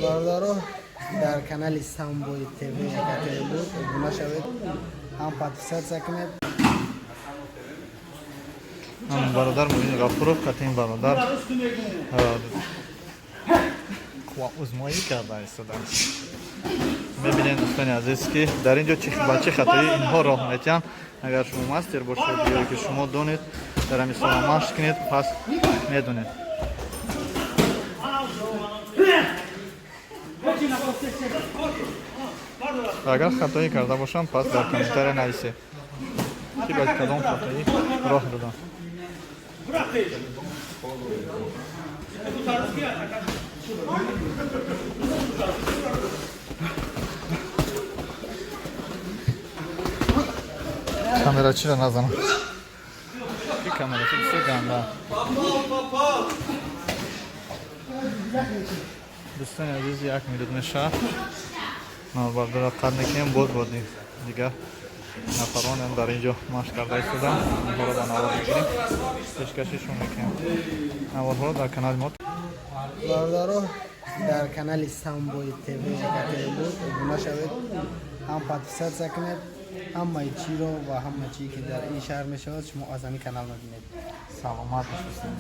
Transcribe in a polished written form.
باردارو در کانال سامبوی تیوی کاتری بود ابونه شوید هم پاتیسات سکنید هم برادر مبین غفورов کاتین برادر узмоӣ карда истоданд. мебинед дӯстони азиз ки дар ин ҷо ба чӣ хатои инҳо роҳ метиҳанд. агар шумо мастер бошед ё ки шумо донед дар ҳамин сола машқ кунед пас медонед. агар хатоӣ карда бошам пас дар комментария нависед ки ба кадом хатоӣ роҳ додам. камера чиро назанам ки камера бисёр ганда. дӯстони азиз 1 минут мешавад навбардора қад мекунем боз бодем дигар нафаронам дар ин ҷо машқ карда истодам. инҳоро ба навор мегирем пешкашишон мекунем. наворҳоро дар канали мо باردارو در کانال سامبوی تیوی کاتری بود ابونه شوید هم پاتیسات سکنید همه چی رو و همه چی که در این شهر می شود شما از همین کانال میبینید. саломат бошед.